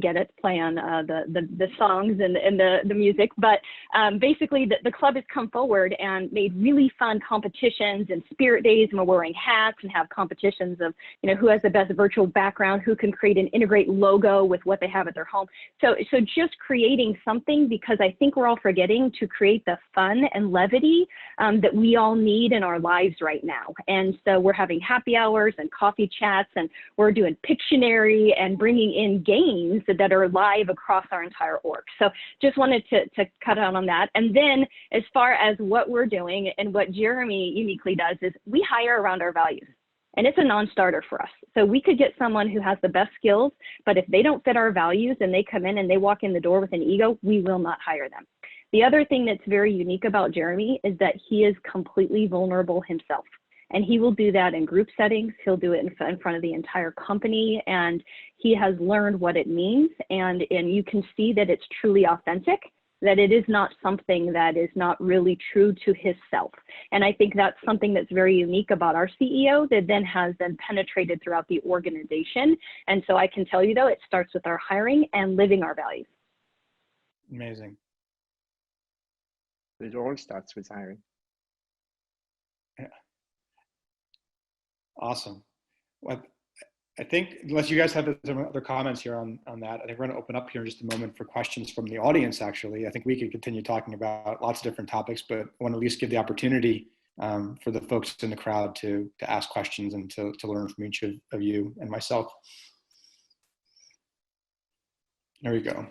Get it? Play on the songs and the music. But basically, the club has come forward and made really fun competitions and spirit days, and we're wearing hats and have competitions of who has the best virtual background, who can create an Integrate logo with what they have at their home. So just creating something, because I think we're all forgetting to create the fun and levity that we all need in our lives right now. And so we're having happy hours and coffee chats, and we're doing Pictionary and bringing in games that are live across our entire org. So just wanted to cut out on that. And then as far as what we're doing and what Jeremy uniquely does is we hire around our values. And it's a non-starter for us. So we could get someone who has the best skills, but if they don't fit our values and they come in and they walk in the door with an ego, we will not hire them. The other thing that's very unique about Jeremy is that he is completely vulnerable himself. And he will do that in group settings. He'll do it in front of the entire company. And he has learned what it means. And you can see that it's truly authentic, that it is not something that is not really true to his self. And I think that's something that's very unique about our CEO that then has been penetrated throughout the organization. And so I can tell you though, it starts with our hiring and living our values. Amazing. It all starts with hiring. Yeah. Awesome. Well, I think, unless you guys have some other comments here on that, I think we're going to open up here in just a moment for questions from the audience, actually. I think we could continue talking about lots of different topics, but I want to at least give the opportunity for the folks in the crowd to ask questions and to learn from each of you and myself. There we go.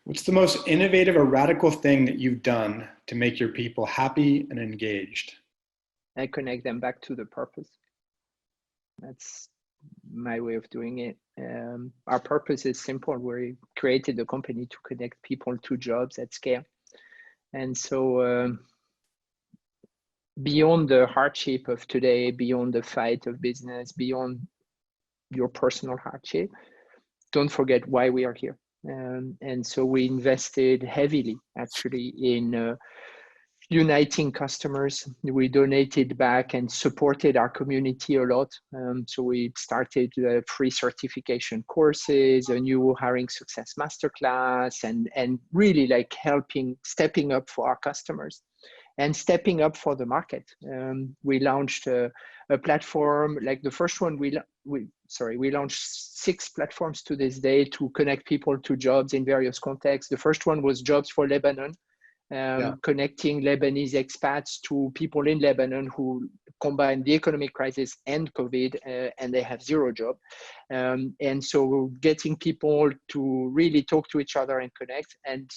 What's the most innovative or radical thing that you've done to make your people happy and engaged? and connect them back to the purpose. That's my way of doing it. Our purpose is simple. We created the company to connect people to jobs at scale. And so beyond the hardship of today, beyond the fight of business, beyond your personal hardship, don't forget why we are here. And so we invested heavily actually in uniting customers. We donated back and supported our community a lot. So we started free certification courses, a new hiring success masterclass, and really like stepping up for our customers and stepping up for the market. We launched a platform, like the first one, we launched 6 platforms to this day to connect people to jobs in various contexts. The first one was Jobs for Lebanon, connecting Lebanese expats to people in Lebanon who combine the economic crisis and COVID, and they have 0 job. And so getting people to really talk to each other and connect. And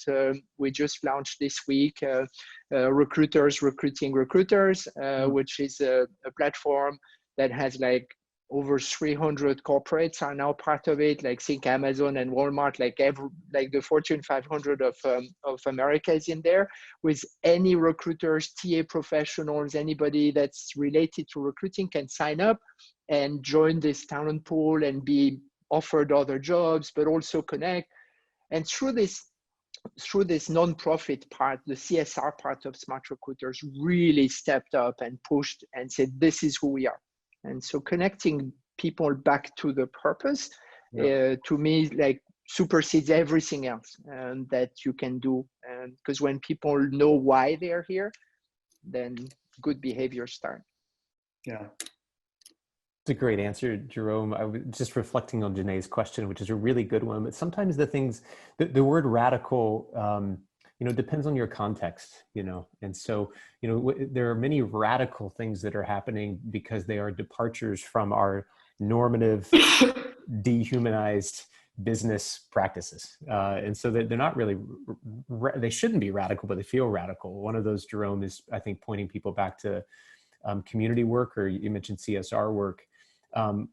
we just launched this week Recruiters Recruiting Recruiters, which is a platform that has like over 300 corporates are now part of it, like think Amazon and Walmart, like the Fortune 500 of America is in there, with any recruiters, TA professionals, anybody that's related to recruiting can sign up and join this talent pool and be offered other jobs, but also connect. And through this nonprofit part, the CSR part of SmartRecruiters really stepped up and pushed and said, this is who we are. And so connecting people back to the purpose, to me, like supersedes everything else that you can do. Because when people know why they're here, then good behavior starts. Yeah. It's a great answer, Jerome. I was just reflecting on Janae's question, which is a really good one. But sometimes the word radical, depends on your context, and so, there are many radical things that are happening because they are departures from our normative, dehumanized business practices. And so they're not really, they shouldn't be radical, but they feel radical. One of those, Jerome, is, I think, pointing people back to community work, or you mentioned CSR work,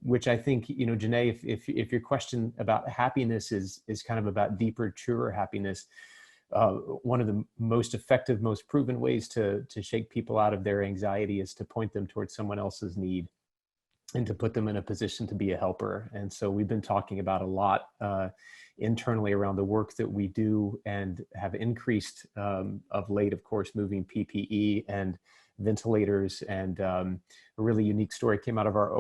which I think, Janae, if your question about happiness is kind of about deeper, truer happiness, one of the most effective, most proven ways to shake people out of their anxiety is to point them towards someone else's need and to put them in a position to be a helper. And so we've been talking about a lot internally around the work that we do, and have increased of late, of course, moving PPE and ventilators. And a really unique story came out of our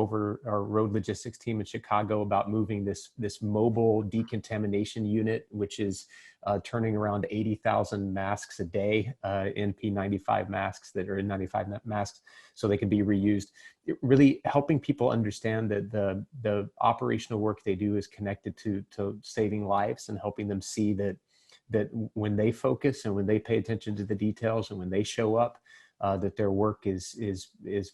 road logistics team in Chicago about moving this mobile decontamination unit, which is turning around 80,000 masks a day, NP95 masks that are N95 masks, so they can be reused. Really helping people understand that the operational work they do is connected to saving lives, and helping them see that when they focus and when they pay attention to the details and when they show up, that their work is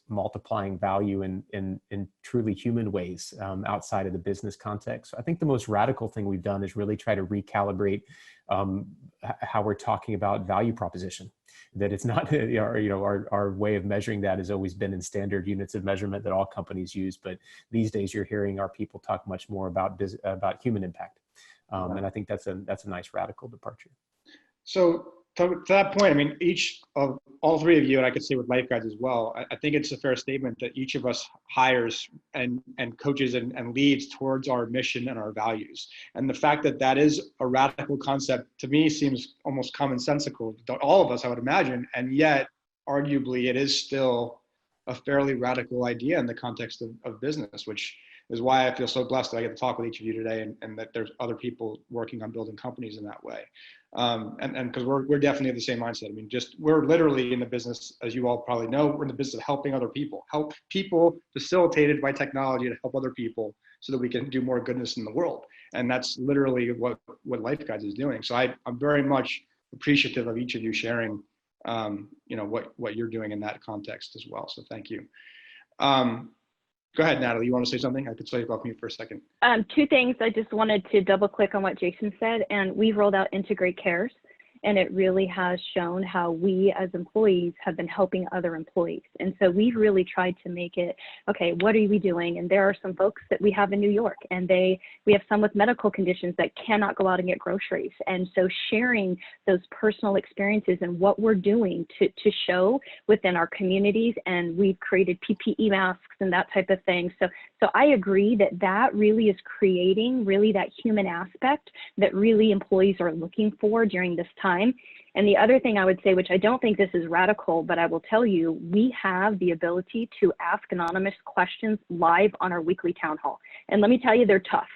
multiplying value in truly human ways outside of the business context. So I think the most radical thing we've done is really try to recalibrate how we're talking about value proposition. That it's not, our way of measuring that has always been in standard units of measurement that all companies use, but these days you're hearing our people talk much more about human impact, and I think that's a nice radical departure. So to that point, I mean, each of all 3 of you, and I could say with LifeGuides as well, I think it's a fair statement that each of us hires and coaches and leads towards our mission and our values. And the fact that is a radical concept, to me, seems almost commonsensical to all of us, I would imagine. And yet, arguably, it is still a fairly radical idea in the context of business, which is why I feel so blessed that I get to talk with each of you today, and that there's other people working on building companies in that way. And because we're definitely of the same mindset. I mean, we're literally in the business, as you all probably know, we're in the business of helping other people, help people facilitated by technology to help other people so that we can do more goodness in the world. And that's literally what LifeGuides is doing. So I'm very much appreciative of each of you sharing, what you're doing in that context as well. So thank you. Go ahead, Natalie, you want to say something? I could say about me for a second. 2 things. I just wanted to double click on what Jason said, and we've rolled out Integrate Cares. And it really has shown how we as employees have been helping other employees. And so we've really tried to make it, okay, what are we doing? And there are some folks that we have in New York, and we have some with medical conditions that cannot go out and get groceries. And so sharing those personal experiences and what we're doing to show within our communities, and we've created PPE masks and that type of thing. So I agree that really is creating really that human aspect that really employees are looking for during this time. And the other thing I would say, which I don't think this is radical, but I will tell you, we have the ability to ask anonymous questions live on our weekly town hall. And let me tell you, they're tough.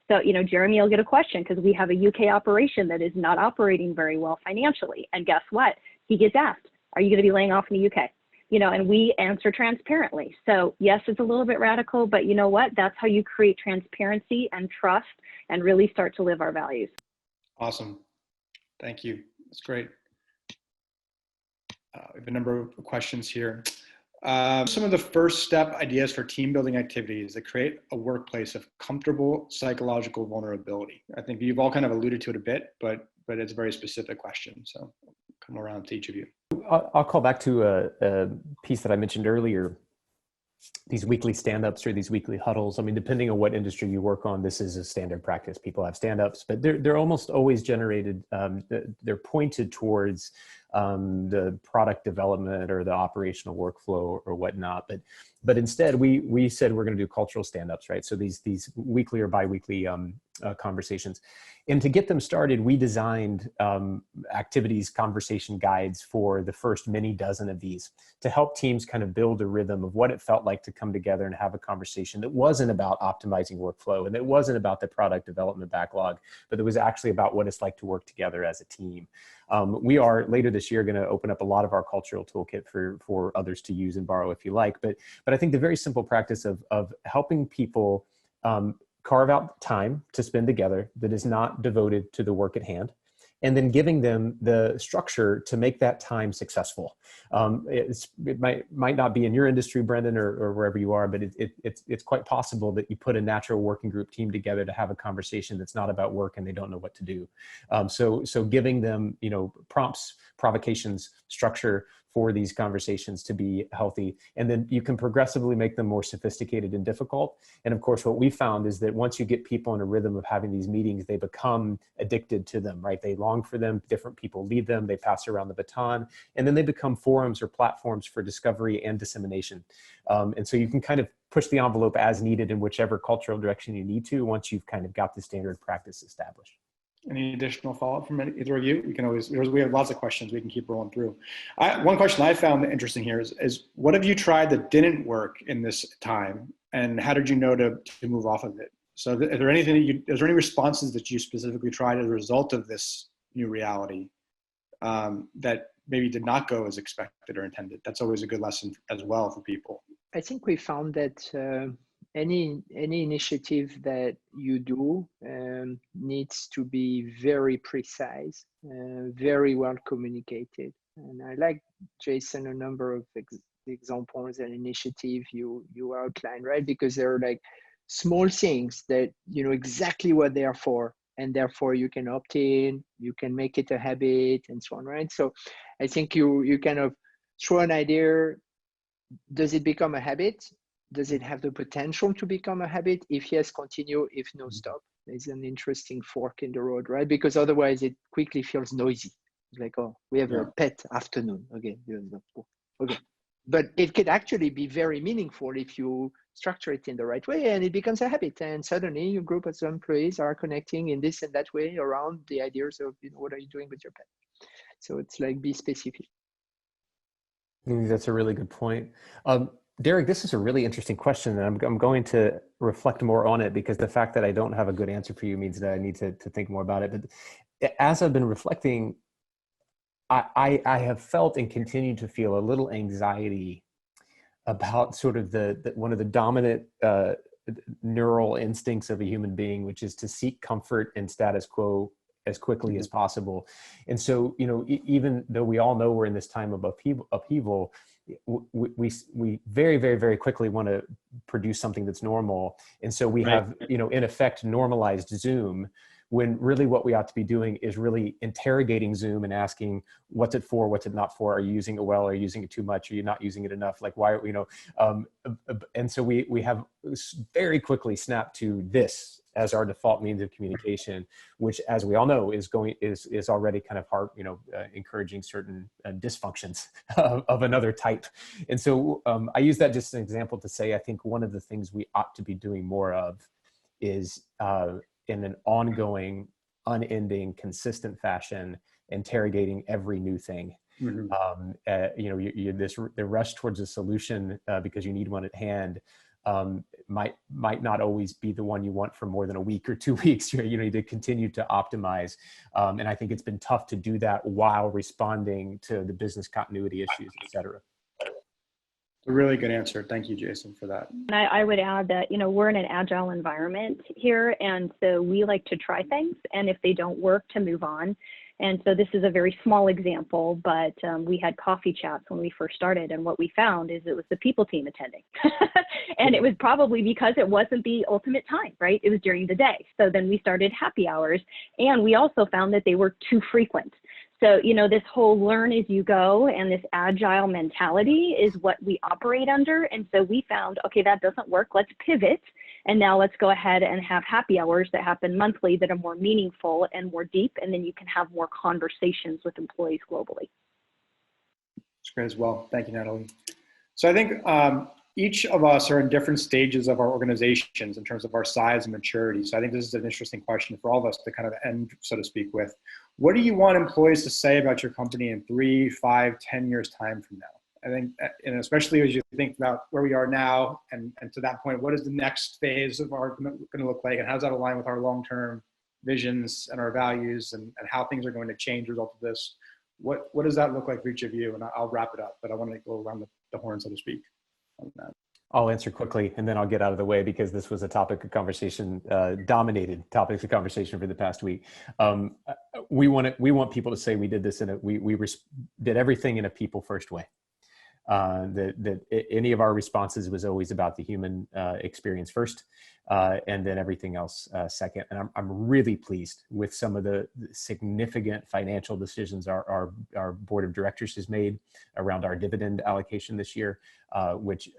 So, Jeremy will get a question because we have a UK operation that is not operating very well financially. And guess what? He gets asked, are you going to be laying off in the UK? And we answer transparently. So yes, it's a little bit radical, but you know what? That's how you create transparency and trust and really start to live our values. Awesome. Thank you. That's great. We have a number of questions here. Some of the first step ideas for team building activities that create a workplace of comfortable psychological vulnerability. I think you've all kind of alluded to it a bit, but it's a very specific question. So I'll come around to each of you. I'll call back to a piece that I mentioned earlier, these weekly stand-ups or these weekly huddles. I mean, depending on what industry you work on, this is a standard practice. People have stand-ups, but they're almost always generated, they're pointed towards the product development or the operational workflow or whatnot. But instead, we said we're going to do cultural stand-ups, right? So these weekly or bi-weekly conversations. And to get them started, we designed activities, conversation guides for the first many dozen of these to help teams kind of build a rhythm of what it felt like to come together and have a conversation that wasn't about optimizing workflow and that wasn't about the product development backlog, but it was actually about what it's like to work together as a team. We are later this year going to open up a lot of our cultural toolkit for others to use and borrow if you like. But I think the very simple practice of helping people carve out time to spend together that is not devoted to the work at hand, and then giving them the structure to make that time successful. It might not be in your industry, Brendan, or wherever you are, but it's quite possible that you put a natural working group team together to have a conversation that's not about work and they don't know what to do. So giving them, prompts, provocations, structure for these conversations to be healthy. And then you can progressively make them more sophisticated and difficult. And of course, what we found is that once you get people in a rhythm of having these meetings, they become addicted to them, right? They long for them, different people lead them, they pass around the baton, and then they become forums or platforms for discovery and dissemination. And so you can kind of push the envelope as needed in whichever cultural direction you need to once you've kind of got the standard practice established. Any additional follow-up from either of you? We can always, because we have lots of questions we can keep rolling through. One question I found interesting here is what have you tried that didn't work in this time, and how did you know to move off of it? So is there any responses that you specifically tried as a result of this new reality that maybe did not go as expected or intended? That's always a good lesson as well for people. I think we found that any initiative that you do needs to be very precise, very well communicated. And I like, Jason, a number of examples and initiatives you outlined, right? Because they're like small things that you know exactly what they are for, and therefore you can opt in, you can make it a habit, and so on, right? So I think you kind of throw an idea. Does it become a habit? Does it have the potential to become a habit? If yes, continue. If no, stop. There's an interesting fork in the road, right? Because otherwise it quickly feels noisy. It's like, oh, we have a pet afternoon. Okay. Okay. But it could actually be very meaningful if you structure it in the right way, and it becomes a habit. And suddenly your group of employees are connecting in this and that way around the ideas of, what are you doing with your pet? So it's like, be specific. I think that's a really good point. Derek, this is a really interesting question, and I'm going to reflect more on it because the fact that I don't have a good answer for you means that I need to think more about it. But as I've been reflecting, I have felt and continue to feel a little anxiety about sort of one of the dominant neural instincts of a human being, which is to seek comfort in status quo as quickly as possible. And so, even though we all know we're in this time of upheaval, we very, very, very quickly want to produce something that's normal. And so we have, in effect, normalized Zoom, when really what we ought to be doing is really interrogating Zoom and asking, what's it for? What's it not for? Are you using it well? Are you using it too much? Are you not using it enough? Like, why, and so we have very quickly snapped to this as our default means of communication, which, as we all know, is already kind of hard, encouraging certain dysfunctions of another type. And so I use that just as an example to say, I think one of the things we ought to be doing more of is in an ongoing, unending, consistent fashion, interrogating every new thing. Mm-hmm. The rush towards a solution because you need one at hand might not always be the one you want for more than a week or 2 weeks. You need to continue to optimize. And I think it's been tough to do that while responding to the business continuity issues, et cetera. A really good answer. Thank you, Jason, for that. And I would add that, we're in an agile environment here. And so we like to try things. And if they don't work, to move on. And so this is a very small example, but we had coffee chats when we first started. And what we found is it was the people team attending. And it was probably because it wasn't the ultimate time, right? It was during the day. So then we started happy hours. And we also found that they were too frequent. So, this whole learn as you go and this agile mentality is what we operate under. And so we found, okay, that doesn't work. Let's pivot. And now let's go ahead and have happy hours that happen monthly that are more meaningful and more deep. And then you can have more conversations with employees globally. That's great as well. Thank you, Natalie. So I think each of us are in different stages of our organizations in terms of our size and maturity. So I think this is an interesting question for all of us to kind of end, so to speak, with. What do you want employees to say about your company in 3, 5, 10 years time from now? I think, and especially as you think about where we are now and to that point, what is the next phase of our going to look like, and how does that align with our long-term visions and our values and how things are going to change as a result of this? What does that look like for each of you? And I'll wrap it up, but I want to go around the horn, so to speak, on that. I'll answer quickly and then I'll get out of the way because this was a topic of conversation, dominated topics of conversation for the past week. We want people to say we did this we did everything in a people first way. That any of our responses was always about the human experience first, and then everything else second. And I'm really pleased with some of the significant financial decisions our board of directors has made around our dividend allocation this year, which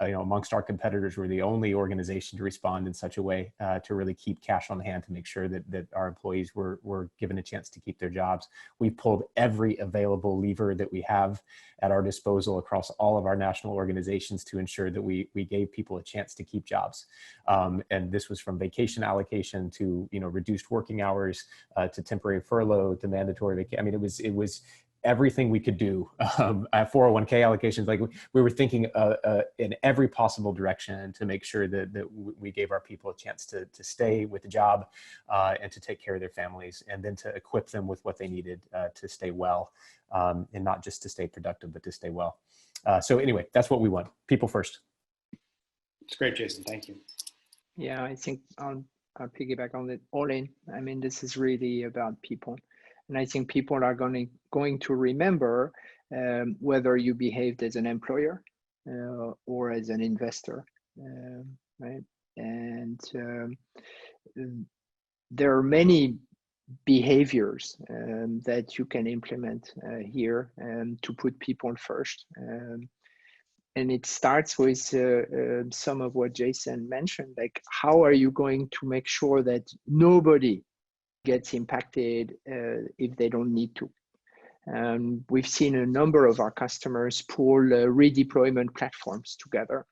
amongst our competitors, we're the only organization to respond in such a way to really keep cash on hand to make sure that our employees were given a chance to keep their jobs. We pulled every available lever that we have at our disposal across all of our national organizations to ensure that we gave people a chance to keep jobs. And this was from vacation allocation to reduced working hours to temporary furlough to mandatory vacation. I mean, it was everything we could do. 401k allocations, like we were thinking in every possible direction to make sure that we gave our people a chance to stay with the job and to take care of their families, and then to equip them with what they needed to stay well, and not just to stay productive, but to stay well. So anyway, that's what we want. People first. It's great, Jason. Thank you. Yeah, I think I'll piggyback on it all in. I mean, this is really about people. And I think people are going to remember whether you behaved as an employer or as an investor, right? And there are many behaviors that you can implement here to put people first. And it starts with some of what Jason mentioned, like how are you going to make sure that nobody gets impacted if they don't need to. We've seen a number of our customers pull redeployment platforms together.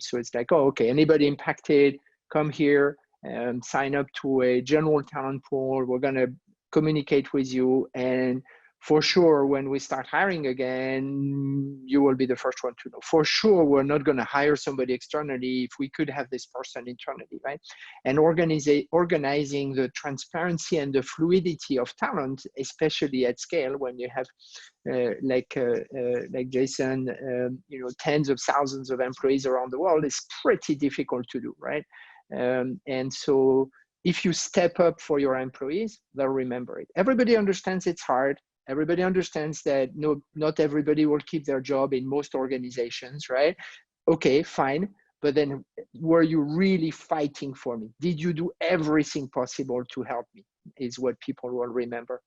So it's like, oh, okay, anybody impacted, come here and sign up to a general talent pool. We're going to communicate with you. And for sure, when we start hiring again, you will be the first one to know. For sure, we're not going to hire somebody externally if we could have this person internally, right? And organizing the transparency and the fluidity of talent, especially at scale, when you have, like Jason, tens of thousands of employees around the world, is pretty difficult to do, right? And so if you step up for your employees, they'll remember it. Everybody understands it's hard. Everybody understands that not everybody will keep their job in most organizations, right? Okay, fine. but then were you really fighting for me? Did you do everything possible to help me? Is what people will remember.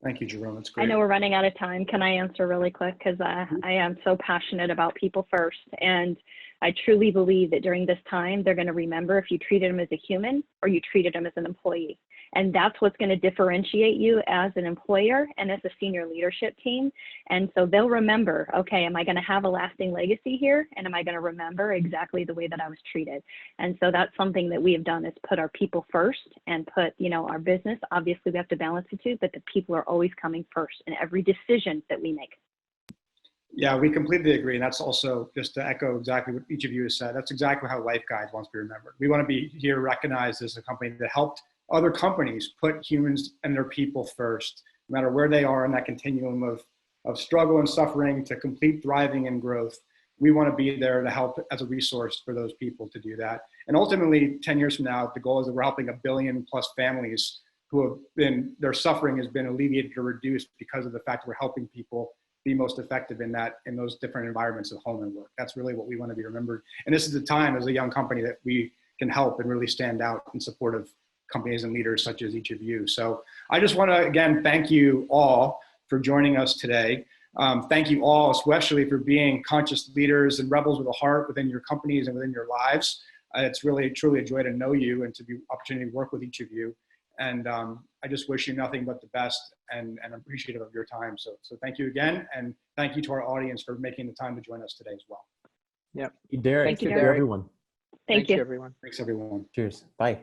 Thank you, Jerome. That's great. I know we're running out of time. Can I answer really quick? Because I am so passionate about people first. And I truly believe that during this time, they're going to remember if you treated them as a human or you treated them as an employee. And that's what's going to differentiate you as an employer and as a senior leadership team. And so they'll remember, okay, am I going to have a lasting legacy here? And am I going to remember exactly the way that I was treated? And so that's something that we have done, is put our people first and put, you know, our business. Obviously, we have to balance the two, but the people are always coming first in every decision that we make. Yeah, we completely agree. And that's also, just to echo exactly what each of you has said, that's exactly how LifeGuides wants to be remembered. We want to be here recognized as a company that helped other companies put humans and their people first, no matter where they are in that continuum of struggle and suffering to complete thriving and growth. We want to be there to help as a resource for those people to do that. And ultimately, 10 years from now, the goal is that we're helping 1 billion plus families who have been, their suffering has been alleviated or reduced because of the fact that we're helping people be most effective in those different environments of home and work. That's really what we want to be remembered. And this is the time as a young company that we can help and really stand out in support of companies and leaders such as each of you. So I just want to, again, thank you all for joining us today. Thank you all, especially for being conscious leaders and rebels with a heart within your companies and within your lives. It's really, truly a joy to know you and to be opportunity to work with each of you. And I just wish you nothing but the best, and I'm appreciative of your time. So thank you again. And thank you to our audience for making the time to join us today as well. Yeah. Derek. Thank you, Derek. Derek. Everyone. Thank you. Everyone. Thanks, everyone. Cheers. Bye.